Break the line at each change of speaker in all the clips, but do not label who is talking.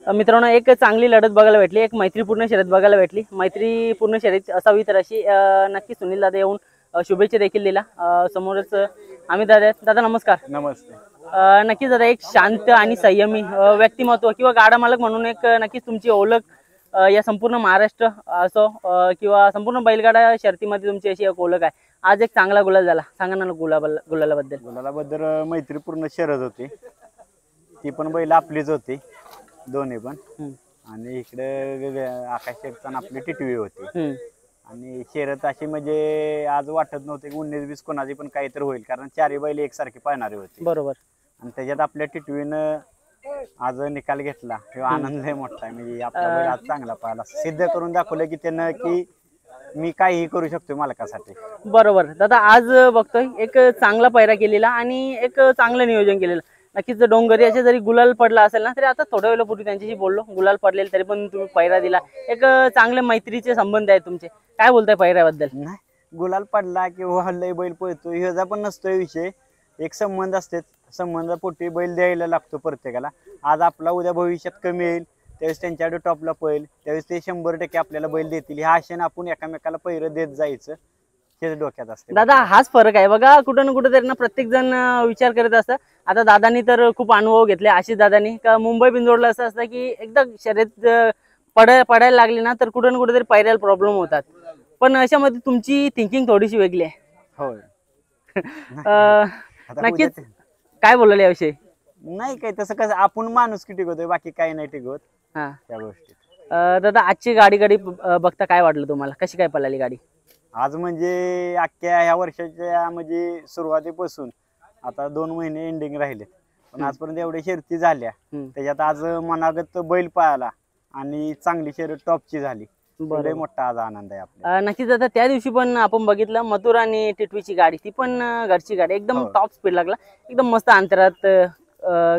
मित्रांनो, एक चांगली लढत बघायला भेटली, एक मैत्रीपूर्ण शर्यत बघायला भेटली। मैत्रीपूर्ण शर्यत असावी तर अशी नक्की सुनील दादा येऊन शुभेच्छा देखील दिला। समोरच आम्ही दादा नमस्कार।
नमस्ते।
नक्कीच दादा, एक शांत आणि संयमी व्यक्तिमत्व किंवा गाडा मालक म्हणून एक नक्कीच तुमची ओळख या संपूर्ण महाराष्ट्र असो किंवा संपूर्ण बैलगाडा शर्यतीमध्ये तुमची अशी एक ओळख आहे। आज एक चांगला गुलाल झाला, सांगा ना गुलालाबद्दल।
मैत्रीपूर्ण शर्यत होती, ती पण बैल आपलीच होती दोन्ही पण। आणि इकडे आकाश शेटचा आपली टिटवी होती। आणि शर्यत अशी म्हणजे आज वाटत नव्हते की 19-20 कोणाची पण काहीतरी होईल, कारण चारही बैल एकसारखी पाहणारी होती।
बरोबर।
आणि त्याच्यात आपल्या टिटवीनं आज निकाल घेतला, हे आनंद लय मोठा आहे। म्हणजे आपला बैल आज चांगला पाहिला, सिद्ध करून दाखवलं की त्यानं की मी काहीही करू शकतो मालकासाठी।
बरोबर दादा, आज बघतोय एक चांगला पैरा केलेला आणि एक चांगलं नियोजन केलेलं। नक्कीच डोंगरियाचे जरी गुलाल पडला असेल ना, तरी आता थोड्या वेळापूर्वी त्यांच्याशी बोललो, गुलाल पडलेले तरी पण तुम्ही पैरा दिला, एक चांगले मैत्रीचे संबंध आहेत तुमचे। काय बोलताय पैऱ्याबद्दल?
नाही, गुलाल पडला किंवा लय बैल पळतो ह्याचा पण नसतोय विषय, एक संबंध असते, संबंधापोटी बैल द्यायला लागतो प्रत्येकाला। आज आपला उद्या भविष्यात कमी येईल त्यावेळेस त्यांच्याकडे टॉपला पळेल, त्यावेळेस ते 100% आपल्याला बैल देतील, ह्या आशेने आपण एकामेकाला पैर देत जायचं, हेच डोक्यात असते
दादा। हाच फरक आहे बघा, कुठं ना कुठं तरी ना प्रत्येक जण विचार करत असतं। आता दादानी तर खूप अनुभव घेतले, आशिष दादानी का मुंबई बिंदोडला असं असतं की एकदा शर्यत पडायला लागली ना तर कुठं ना कुठं तरी पैऱ्याला प्रॉब्लेम होतात, पण अशामध्ये तुमची थिंकिंग थोडीशी वेगळी आहे।
होय।
नक्कीच काय बोलायला याविषयी?
नाही काय तसं, कसं आपण माणूस की टिकवतोय, बाकी काही नाही टिकवत त्या गोष्टी।
दादा, आजची गाडी बघता काय वाटलं तुम्हाला, कशी काय पळाली गाडी?
आज म्हणजे अख्ख्या ह्या वर्षाच्या म्हणजे सुरुवातीपासून आता 2 महिने एंडिंग राहिले, पण आजपर्यंत एवढ्या शर्यती झाल्या, त्याच्यात आज मनागत बैल पळाला आणि चांगली शर्यत टॉपची झाली, लय मोठा आज आनंद आहे आपल्याला।
नक्कीच दादा, त्या दिवशी पण आपण बघितलं मथुर आणि टिटवीची गाडी, ती पण घरची गाडी, एकदम टॉप स्पीड लागला, एकदम मस्त अंतरात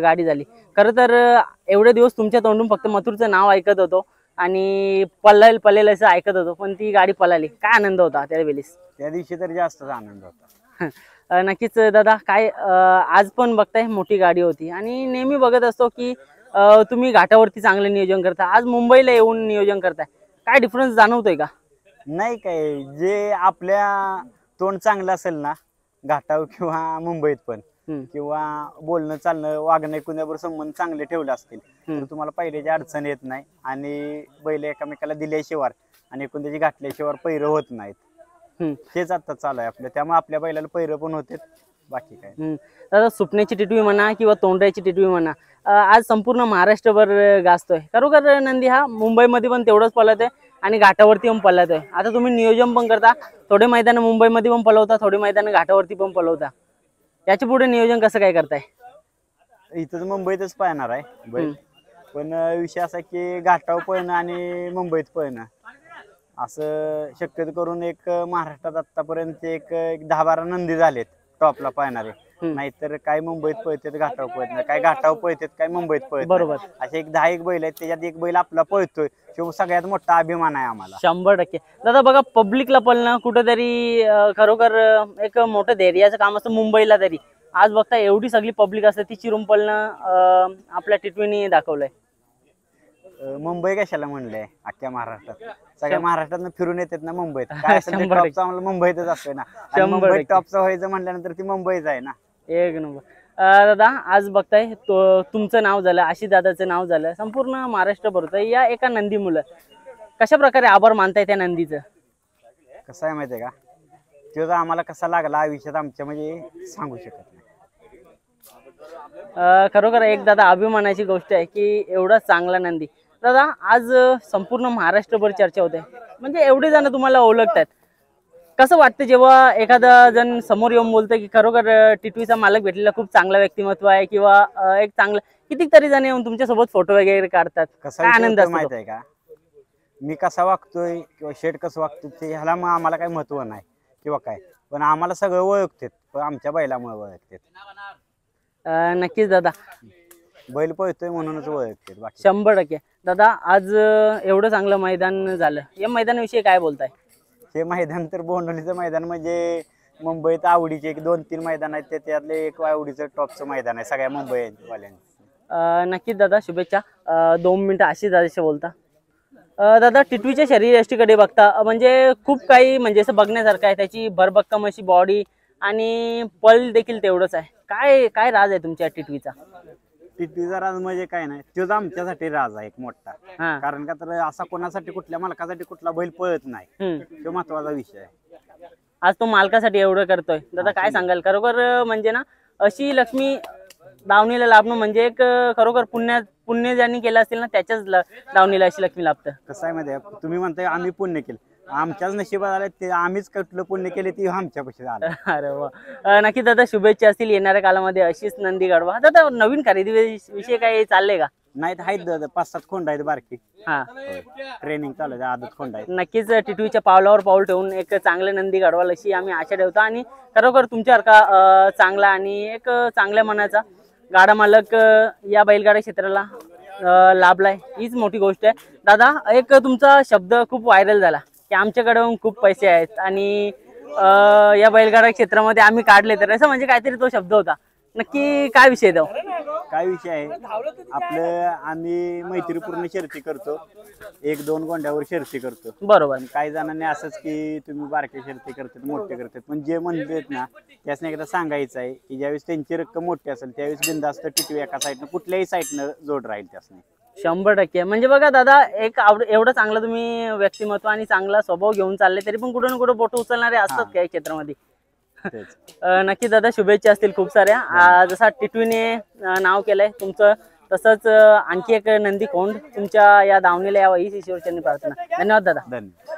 गाडी झाली। खरं तर एवढे दिवस तुमच्या तोंडून फक्त मथुरचं नाव ऐकत होतो आणि पळेल असं ऐकत होतो, पण ती गाडी पळाली, काय आनंद होता त्यावेळेस?
त्या दिवशी तर जास्तच आनंद होता।
नक्कीच दादा, काय आज पण बघताय मोठी गाडी होती आणि नेहमी बघत असतो की तुम्ही घाटावरती चांगलं नियोजन करता, आज मुंबईला येऊन नियोजन करताय, काय डिफरन्स जाणवतोय का?
नाही काय, जे आपल्या तोंड चांगलं असेल ना घाटावर किंवा मुंबईत पण, किंवा बोलणं चालणं वागणं कुणाबरोबर संबंध चांगले ठेवले असतील तर तुम्हाला पहिल्याची अडचण येत नाही, आणि बैल एकामेकाला दिल्याशिवाय आणि एकूण त्याची घातल्याशिवाय पैर होत नाहीत, हेच आता चालू आहे आपलं। त्यामुळे आपल्या बैलाला पैर पण होते, बाकी काय।
दादा, सुपण्याची टिटवी म्हणा किंवा तोंडाची टिटवी म्हणा, आज संपूर्ण महाराष्ट्रभर गाजतोय। खरोखर नंदी हा मुंबईमध्ये पण तेवढंच पळतोय आणि घाटावरती पण पळतोय। आता तुम्ही नियोजन पण करता, थोडे मैदान मुंबईमध्ये पण पळवता, थोडे मैदान घाटावरती पण पळवता, याच्या पुढे नियोजन कसं काय करताय?
इथंच मुंबईतच पाहणार आहे बैल, पण विषय असा की घाटावर पळणं आणि मुंबईत पळणं असं शक्यतो करून एक महाराष्ट्रात आतापर्यंत एक 10-12 नंदी झालेत टॉपला पाहणारे, नाहीतर काय मुंबईत पळतात घाटावर पळत नाही, काय घाटावर पळतात काय मुंबईत पळत, बरोबर। असे एक 10 बैल आहेत, त्याच्यात एक बैल आपला पळतोय, तो सगळ्यात मोठा अभिमान आहे आम्हाला।
100% दादा, बघा पब्लिकला पळणं कुठेतरी खरोखर एक मोठं धैर्याचं काम असतं मुंबईला, तरी आज बघता एवढी सगळी पब्लिक असते, ती चिरून पळणं आपल्या टिटवीने दाखवलंय।
मुंबई कशाला म्हणलंय, अख्ख्या महाराष्ट्रात सगळ्या महाराष्ट्रात फिरून येतात ना मुंबईत, काय असेल ते टॉपचं आम्हाला मुंबईतच असतोय ना, मुंबईत टॉपचं व्हायचं म्हटल्यानंतर ती मुंबईच आहे ना,
एक नंबर। दादा, आज बघताय तुमचं नाव झालं, आशिष दादाचं नाव झालं, संपूर्ण महाराष्ट्र भरतोय या एका नंदी मुलं, कशा प्रकारे आभार मानताय त्या नंदीचं?
कसं आहे माहितीये का, तो आम्हाला कसा लागला आयुष्यात आमच्या म्हणजे सांगू शकत नाही।
खरोखर एक दादा अभिमानाची गोष्ट आहे की एवढा चांगला नंदी। दादा, आज संपूर्ण महाराष्ट्रभर चर्चा होते, म्हणजे एवढे जण तुम्हाला ओळखतात, कसं वाटतं जेव्हा एखादा जण समोर येऊन बोलतं की खरोखर टिटवीचा मालक भेटलेला खूप चांगला व्यक्तिमत्व आहे, किंवा एक चांगलं कितीतरी जण येऊन तुमच्यासोबत फोटो वगैरे काढतात, काय आनंद असतो
माहिती आहे का? मी कसा वागतोय किंवा शेट कसं वागतोय ते ह्याला मग आम्हाला काही महत्व नाही किंवा काय, पण आम्हाला सगळं ओळखतात, पण आमच्या बैलामुळे ओळखतात।
नक्कीच दादा,
बैल पळतोय म्हणूनच ओळखतात, बाकी
100%। दादा, आज एवढं चांगलं मैदान झालं, या मैदानाविषयी काय बोलताय?
हे मैदान तर बोंडोलीचं मैदान म्हणजे मुंबईत आवडीचे एक 2-3 मैदान आहेत, त्यातले एक आवडीचं टॉपचं मैदान आहे सगळ्या मुंबईवाल्यांचं।
नक्कीच दादा, शुभेच्छा. 2 मिनिटं अशी दादाशी बोलता. दादा, टिटवीच्या शरीर यष्टीकडे बघता म्हणजे खूप काही म्हणजे असं बघण्यासारखं आहे. त्याची भरभक्कम अशी बॉडी आणि पल देखील तेवढंच आहे. काय काय राज आहे तुमच्या टिटवीचा?
टिटवीचा राज म्हणजे काय नाही, तोच आमच्यासाठी राज आहे एक मोठा.
हा.
कारण का तर असा कोणासाठी कुठल्या मालकासाठी कुठला बैल पळत नाही,
हम्म.
तो महत्वाचा विषय आहे.
आज तो मालकासाठी एवढं करतोय. दादा काय सांगाल? खरोखर म्हणजे ना, अशी लक्ष्मी दावणीला लाभणं म्हणजे एक खरोखर पुण्य ज्यांनी केलं असेल ना, त्याच्याच दावणीला अशी लक्ष्मी लाभतं.
कसं आहे माहिती आहे, तुम्ही म्हणताय आम्ही पुण्य केलं, आमच्याच नशिबात आले ते, आम्हीच कुठलं पुण्य केले ते आमच्यापाशी आलं.
अरे वा. नक्की दादा, शुभेच्छा असतील येणाऱ्या काळामध्ये अशीच नंदी घडवा. दादा, नवीन खरेदी विषय काही चाललंय का?
नाहीत आहेत दादा, 5-7 खोंड आहेत बारकी.
हा.
ट्रेनिंग चालू आहे, आदत खोंड आहेत.
नक्कीच टिटवीच्या पावलावर पाऊल ठेवून एक चांगले नंदी घडवाल अशी आम्ही आशा ठेवतो. आणि खरोखर तुमच्यासारखा चांगला आणि एक चांगल्या मनाचा गाडा मालक या बैलगाडा क्षेत्राला लाभलाय, हीच मोठी गोष्ट आहे. दादा, एक तुमचा शब्द खूप व्हायरल झाला की आमच्याकडून खूप पैसे आहेत आणि या बैलगाडा क्षेत्रामध्ये आम्ही काढले तर, असं म्हणजे काहीतरी तो शब्द होता. नक्की काय विषय तो?
काय विषय आहे आपलं, आम्ही मैत्रीपूर्ण शर्ती करतो, 1-2 गोंड्यावर शर्ती करतो.
बरोबर.
काही जणांनी असंच की तुम्ही बारके शर्ती करतात, मोठे करतात, पण जे म्हणतात ना त्यासने एकदा सांगायचं आहे की ज्यावेळेस त्यांची रक्कम मोठी असेल त्यावेळेस बिनधास्त टिटवी एका साईडनं कुठल्याही साईडनं जोड राहील त्यासने.
100%. म्हणजे बघा दादा, एक एवढं चांगलं तुम्ही व्यक्तिमत्व आणि चांगला स्वभाव घेऊन चालले, तरी पण कुठं ना कुठं बोट उचलणारे असतात काही क्षेत्रामध्ये. नक्की दादा, शुभेच्छा असतील खूप साऱ्या. जसा टिटवीने नाव केलंय तुमचं, तसंच आणखी एक नंदी कोंड तुमच्या या दावणीला यावं हीच ईश्वरचरणी प्रार्थना. धन्यवाद दादा.
धन्यवाद.